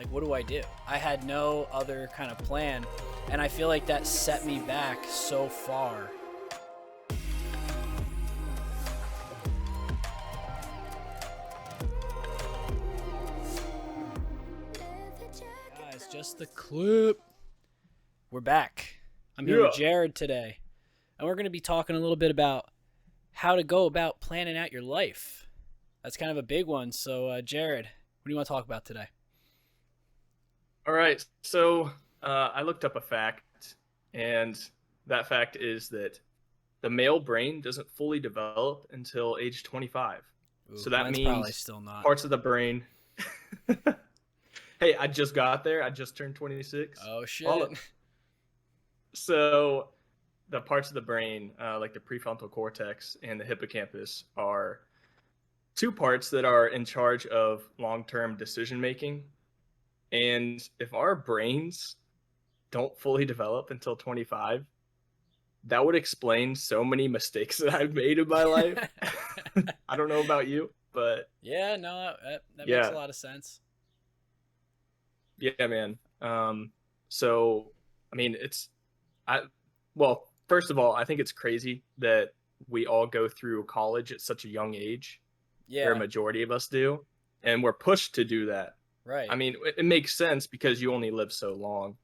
Like, what do I do? I had no other kind of plan, and I feel like that set me back so far. Guys, just the clip. We're back. I'm here with Jared today, and we're going to be talking a little bit about how to go about planning out your life. That's kind of a big one. So, Jared, what do you want to talk about today? All right. So I looked up a fact, and that fact is that the male brain doesn't fully develop until age 25. Ooh, So that mine's probably means still not. parts of the brain. Hey, I just got there. I just turned 26. Oh, shit. So the parts of the brain, like the prefrontal cortex and the hippocampus, are two parts that are in charge of long-term decision making. And if our brains don't fully develop until 25, that would explain so many mistakes that I've made in my life. I don't know about you, but Yeah, no, that makes a yeah, lot of sense. yeah, man. So I mean, I, well, first of all, I think it's crazy that we all go through college at such a young age, or a Yeah, majority of us do, and we're pushed to do that. I right, mean, it makes sense because you only live so long,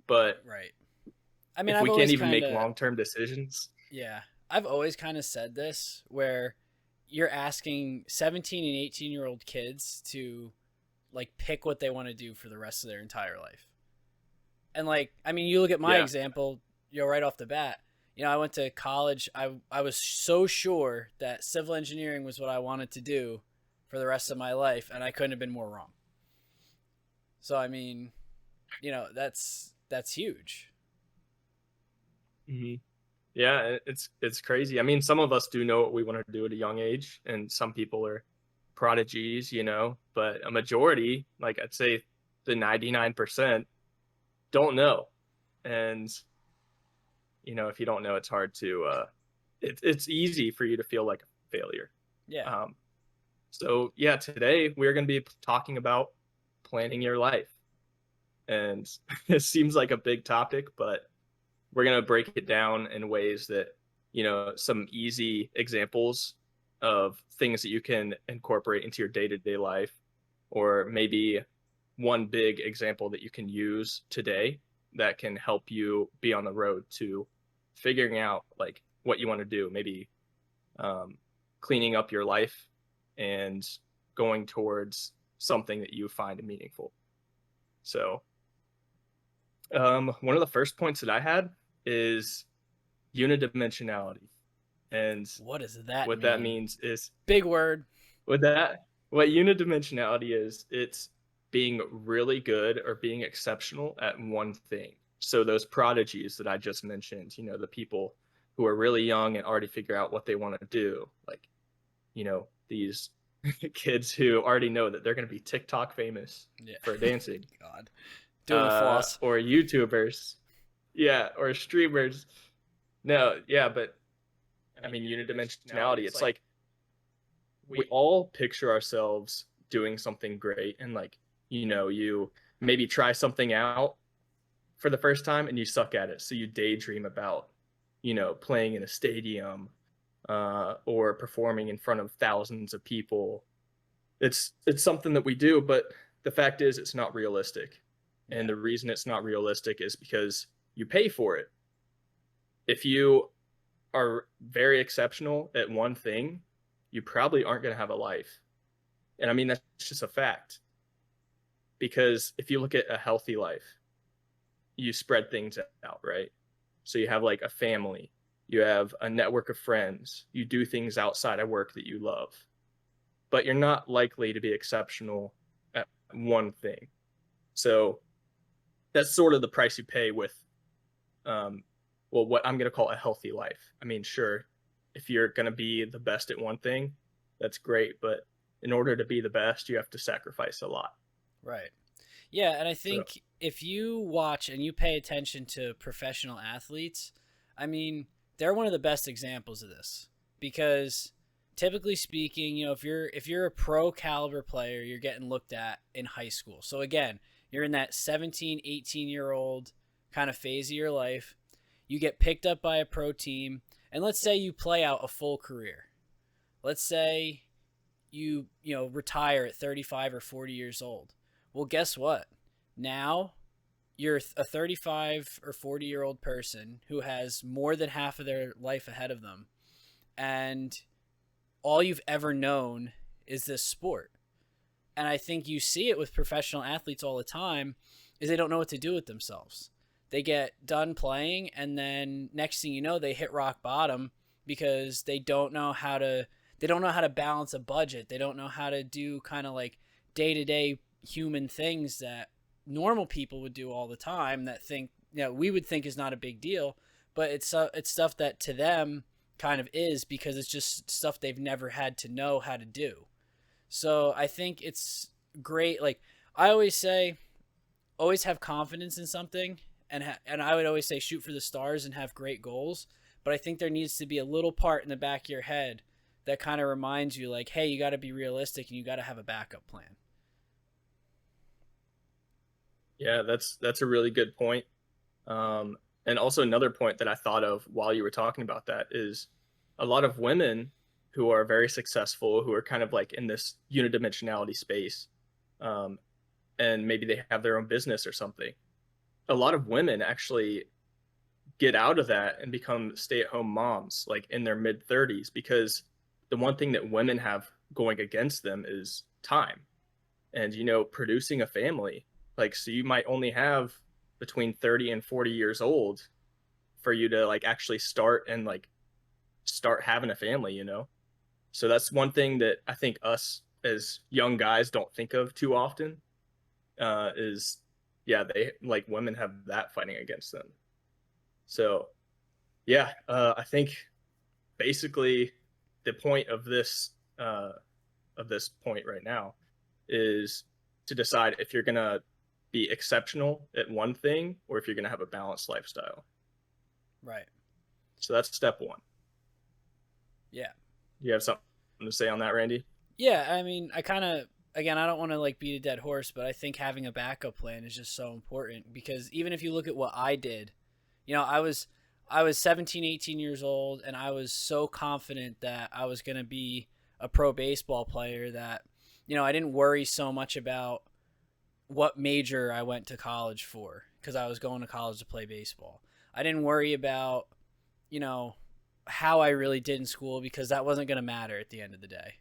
but right. I mean, if I've we can't always even kind make of, long-term decisions. yeah, I've always kind of said this where you're asking 17 and 18-year-old kids to like pick what they want to do for the rest of their entire life. And like, I mean, you look at my Yeah. example, right off the bat, I went to college. I was so sure that civil engineering was what I wanted to do for the rest of my life, and I couldn't have been more wrong. So I mean, that's huge. hmm Yeah, it's crazy. I mean, some of us do know what we want to do at a young age, and some people are prodigies, but a majority, like I'd say the 99%, don't know. And, if you don't know, it's hard to it's easy for you to feel like a failure. Yeah. Um, so yeah, today we're going to be talking about planning your life. And it seems like a big topic, but we're going to break it down in ways that, some easy examples of things that you can incorporate into your day-to-day life, or maybe one big example that you can use today that can help you be on the road to figuring out like what you want to do, maybe um, cleaning up your life and going towards something that you find meaningful. So one of the first points that I had is unidimensionality. And What does that what that mean? means is Big word. what unidimensionality is, it's being really good or being exceptional at one thing. So those prodigies that I just mentioned, the people who are really young and already figure out what they want to do, like, these kids who already know that they're going to be TikTok famous Yeah. for dancing, God. Doing the floss. or YouTubers, yeah, or streamers. No, yeah, but I mean, unidimensionality, it's like we all picture ourselves doing something great, and like, you maybe try something out for the first time and you suck at it. So you daydream about, playing in a stadium, or performing in front of thousands of people. It's something that we do, but the fact is it's not realistic. Yeah. And the reason it's not realistic is because you pay for it. If you are very exceptional at one thing, you probably aren't going to have a life. And I mean, that's just a fact. Because if you look at a healthy life, you spread things out, right? So you have like a family, you have a network of friends, you do things outside of work that you love, but you're not likely to be exceptional at one thing. So that's sort of the price you pay with, what I'm going to call a healthy life. I mean, sure, if you're going to be the best at one thing, that's great. But in order to be the best, you have to sacrifice a lot. Right. Yeah, and I So, think if you watch and you pay attention to professional athletes, I mean, they're one of the best examples of this because typically speaking, if you're a pro caliber player, you're getting looked at in high school. So again, You're in that 17, 18-year-old kind of phase of your life. You get picked up by a pro team, and let's say you play out a full career. Let's say you retire at 35 or 40 years old. Well, guess what? Now you're a 35 or 40-year-old person who has more than half of their life ahead of them, and all you've ever known is this sport. And I think you see it with professional athletes all the time is they don't know what to do with themselves. They get done playing, and then next thing you know, they hit rock bottom because they don't know how to balance a budget. They don't know how to do kind of like day-to-day human things that normal people would do all the time, that we would think is not a big deal, but it's stuff that to them kind of is, because it's just stuff they've never had to know how to do. So I think it's great. Like I always say, always have confidence in something, and I would always say shoot for the stars and have great goals. But I think there needs to be a little part in the back of your head that kind of reminds you, like, hey, you got to be realistic and you got to have a backup plan. Yeah, that's a really good point. And also another point that I thought of while you were talking about that is a lot of women who are very successful, who are kind of like in this unidimensionality space, and maybe they have their own business or something. A lot of women actually get out of that and become stay-at-home moms, like in their mid 30s, because the one thing that women have going against them is time. And producing a family, like, so you might only have between 30 and 40 years old for you to like actually start having a family. So that's one thing that I think us as young guys don't think of too often, is yeah, they like women have that fighting against them. So yeah, I think basically the point of this point right now is to decide if you're gonna be exceptional at one thing or if you're gonna have a balanced lifestyle. Right. So that's step one. Yeah. You have something to say on that, Randy? Yeah, I mean, I kind of, again, I don't want to like beat a dead horse, but I think having a backup plan is just so important, because even if you look at what I did, I was 17, 18 years old, and I was so confident that I was going to be a pro baseball player that, I didn't worry so much about what major I went to college for, because I was going to college to play baseball. I didn't worry about, how I really did in school, because that wasn't going to matter at the end of the day.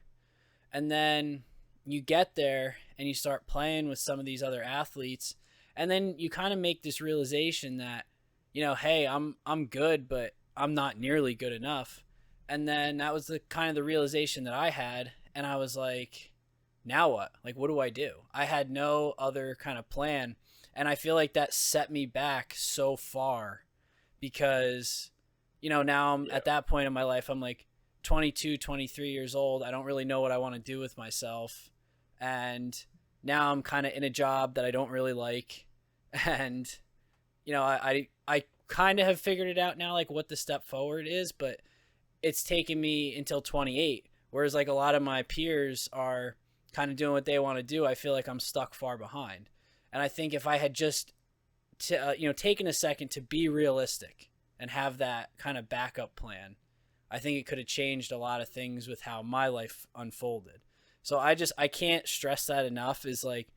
And then you get there and you start playing with some of these other athletes, and then you kind of make this realization that, hey, I'm good, but I'm not nearly good enough. And then that was the kind of the realization that I had, and I was like, now what? Like, what do I do? I had no other kind of plan, and I feel like that set me back so far, because now I'm at that point in my life, I'm like 22, 23 years old. I don't really know what I want to do with myself. And now I'm kind of in a job that I don't really like. And, I kind of have figured it out now, like what the step forward is, but it's taken me until 28. Whereas like a lot of my peers are kind of doing what they want to do. I feel like I'm stuck far behind. And I think if I had just, taken a second to be realistic and have that kind of backup plan, I think it could have changed a lot of things with how my life unfolded. So I can't stress that enough, is like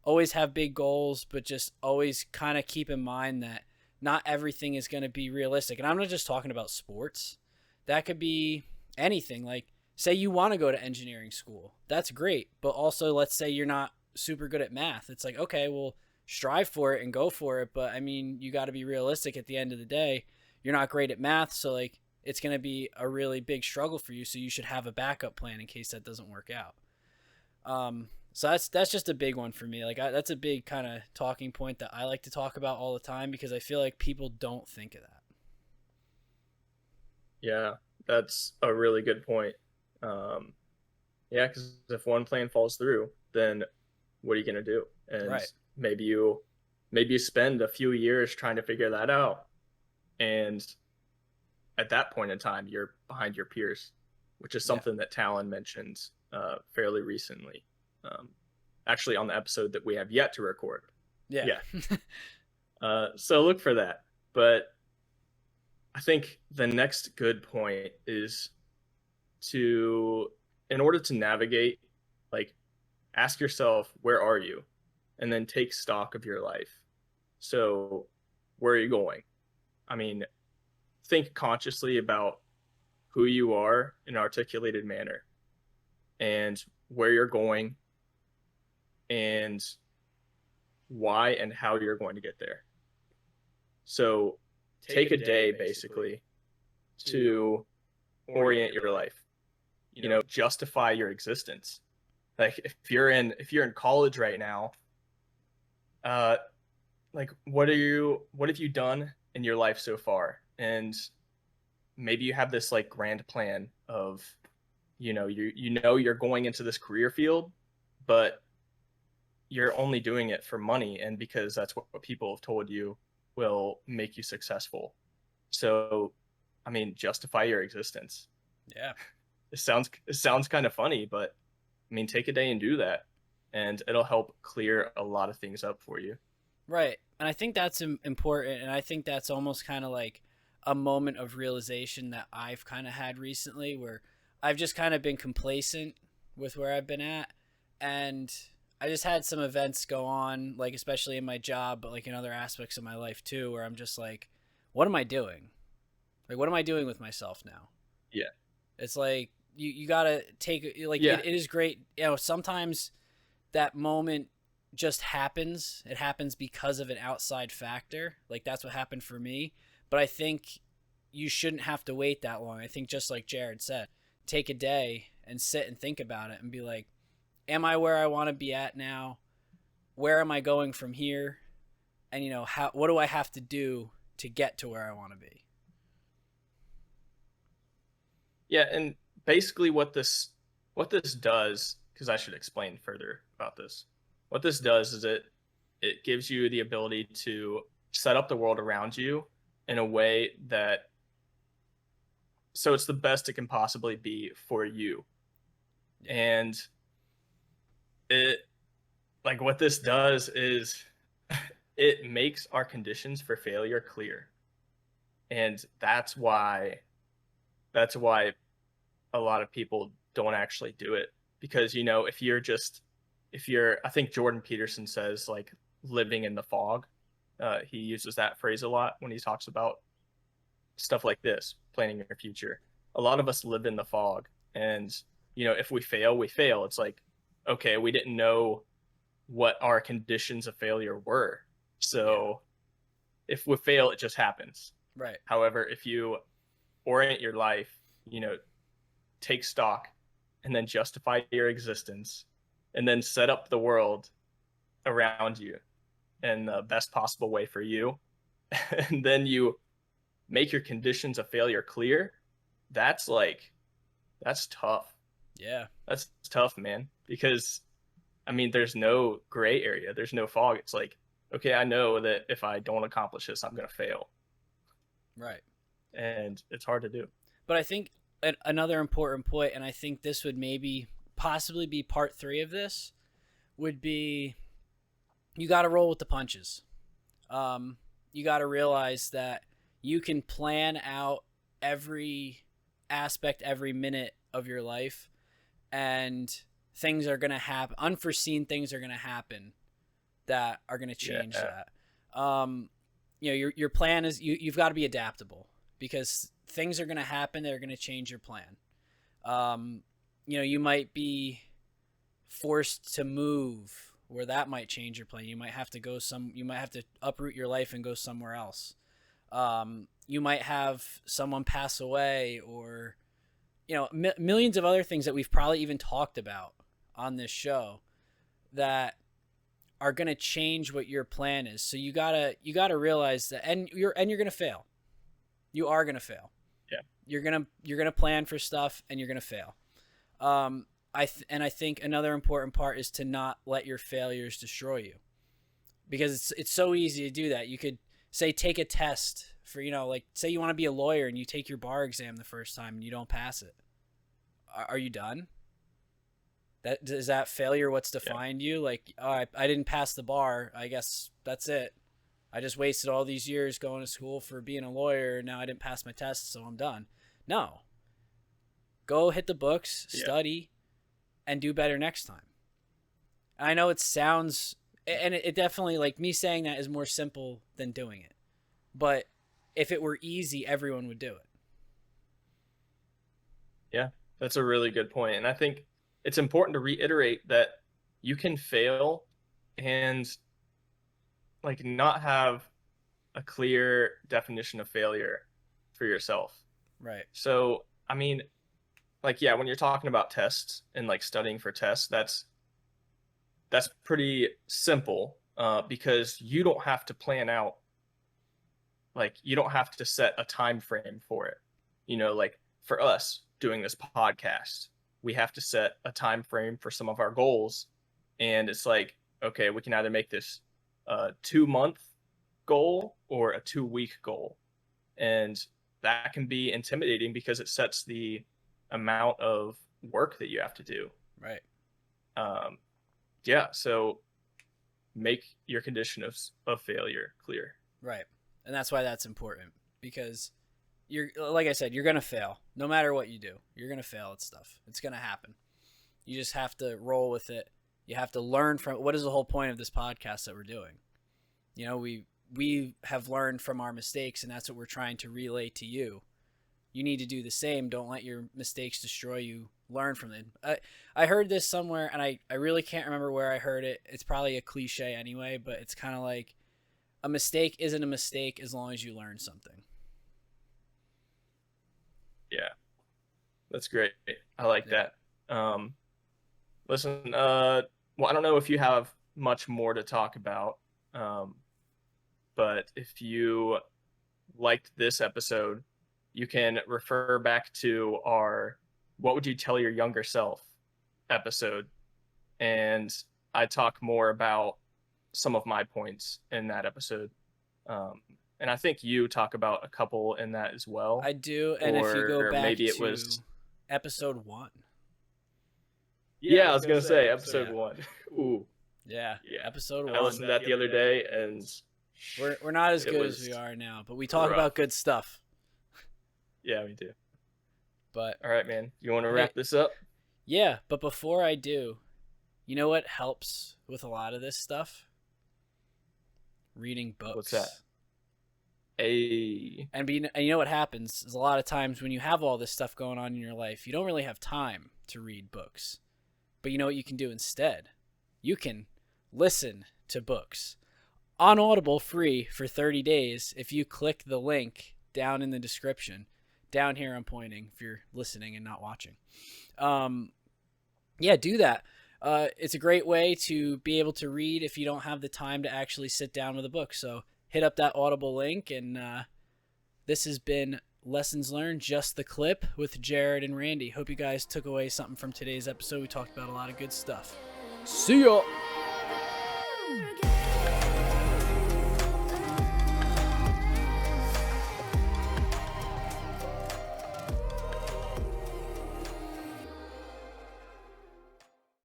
always have big goals, but just always kind of keep in mind that not everything is going to be realistic. And I'm not just talking about sports. That could be anything. Like say you want to go to engineering school. That's great. But also let's say you're not super good at math. It's like, okay, well, strive for it and go for it. But I mean, you got to be realistic at the end of the day. You're not great at math, so like it's going to be a really big struggle for you, so you should have a backup plan in case that doesn't work out. So that's just a big one for me. Like that's a big kind of talking point that I like to talk about all the time, because I feel like people don't think of that. Yeah, that's a really good point. Yeah, because if one plan falls through, then what are you gonna do? And Right. maybe you spend a few years trying to figure that out, and at that point in time, you're behind your peers, which is Yeah. something that Talon mentioned fairly recently, actually on the episode that we have yet to record. Yeah. Yeah. So look for that. But I think the next good point is to, in order to navigate, like, ask yourself, where are you? And then take stock of your life. So, where are you going? I mean, think consciously about who you are in an articulated manner and where you're going and why and how you're going to get there. So, take a day basically to orient your life, justify your existence. Like if you're in college right now, uh like what have you done in your life so far? And maybe you have this like grand plan of, you're going into this career field, but you're only doing it for money and because that's what people have told you will make you successful. So, I mean, justify your existence. Yeah. It sounds kind of funny, but I mean, take a day and do that, and it'll help clear a lot of things up for you. Right. And I think that's important. And I think that's almost kind of like a moment of realization that I've kind of had recently where I've just kind of been complacent with where I've been at. And I just had some events go on, like, especially in my job, but like in other aspects of my life too, where I'm just like, what am I doing? Like, what am I doing with myself now? Yeah. It's like, you got to take, like, Yeah. it is great. Sometimes that moment just happens. It happens because of an outside factor. Like that's what happened for me. But I think you shouldn't have to wait that long. I think just like Jared said, take a day and sit and think about it and be like, am I where I want to be at now? Where am I going from here? And what do I have to do to get to where I want to be? Yeah, and basically what this does, because I should explain further about this. What this does is it gives you the ability to set up the world around you in a way that, so it's the best it can possibly be for you. Yeah. And it, like, what this does is it makes our conditions for failure clear. And that's why a lot of people don't actually do it, because if you're I think Jordan Peterson says, like, living in the fog. He uses that phrase a lot when he talks about stuff like this, planning your future. A lot of us live in the fog, and if we fail, we fail. It's like, okay, we didn't know what our conditions of failure were, Yeah. so if we fail, it just happens. Right. However, if you orient your life, take stock, and then justify your existence, and then set up the world around you in the best possible way for you, and then you make your conditions of failure clear, that's tough. Yeah. That's tough, man, because I mean, there's no gray area, there's no fog. It's like, okay, I know that if I don't accomplish this, I'm going to fail. Right. And it's hard to do. But I think another important point, and I think this would maybe possibly be part 3 of this, would be you got to roll with the punches. You got to realize that you can plan out every aspect, every minute of your life, and things are going to happen. Unforeseen things are going to happen that are going to change that. Your plan is you've got to be adaptable because things are going to happen that are going to change your plan. You might be forced to move where that might change your plan. You might have to uproot your life and go somewhere else. You might have someone pass away, or millions of other things that we've probably even talked about on this show that are going to change what your plan is. So you gotta realize that, and you're gonna fail. You are gonna fail. Yeah. You're gonna plan for stuff and you're gonna fail. I think another important part is to not let your failures destroy you, because it's so easy to do that. You could say take a test for like say you want to be a lawyer and you take your bar exam the first time and you don't pass it. Are you done? That is that failure what's defined you? Like, oh, I didn't pass the bar. I guess that's it. I just wasted all these years going to school for being a lawyer. Now I didn't pass my test, so I'm done. No. Go hit the books, study, and do better next time. I know it sounds, and it definitely, like, me saying that is more simple than doing it. But if it were easy, everyone would do it. Yeah, that's a really good point. And I think it's important to reiterate that you can fail and like not have a clear definition of failure for yourself. Right. So, I mean, like, yeah, when you're talking about tests and like studying for tests, that's pretty simple because you don't have to plan out, like, you don't have to set a time frame for it. You know, like for us doing this podcast, we have to set a time frame for some of our goals. And it's like, okay, we can either make this a 2-month goal or a 2-week goal. And that can be intimidating because it sets the amount of work that you have to do. Right. Yeah. So make your condition of failure clear. Right. And that's why that's important, because you're, like I said, you're going to fail no matter what you do. You're going to fail at stuff. It's going to happen. You just have to roll with it. You have to learn from, what is the whole point of this podcast that we're doing? You know, we have learned from our mistakes, and that's what we're trying to relay to you. You need to do the same. Don't let your mistakes destroy you. Learn from them. I heard this somewhere, and I really can't remember where I heard it. It's probably a cliche anyway, but it's kind of like, a mistake isn't a mistake as long as you learn something. Yeah, that's great. I like that. Listen, well, I don't know if you have much more to talk about, but if you liked this episode, you can refer back to our "What Would You Tell Your Younger Self" episode, and I talk more about some of my points in that episode. And I think you talk about a couple in that as well. I do, and if you go back maybe it to was episode 1. Yeah, I was gonna say episode 1. Ooh. Yeah, episode 1. I listened to that the other day, and we're not as good as we are now, but we talk about good stuff. Yeah, we do. But all right, man, you want to wrap this up? Yeah, but before I do, you know what helps with a lot of this stuff? Reading books. What's that? And you know what happens is a lot of times when you have all this stuff going on in your life, you don't really have time to read books. But you know what you can do instead? You can listen to books on Audible free for 30 days if you click the link down in the description. Down here I'm pointing if you're listening and not watching. Yeah, do that. It's a great way to be able to read if you don't have the time to actually sit down with a book. So hit up that Audible link, and this has been Lessons Learned, Just the Clip with Jared and Randy. Hope you guys took away something from today's episode. We talked about a lot of good stuff. See ya!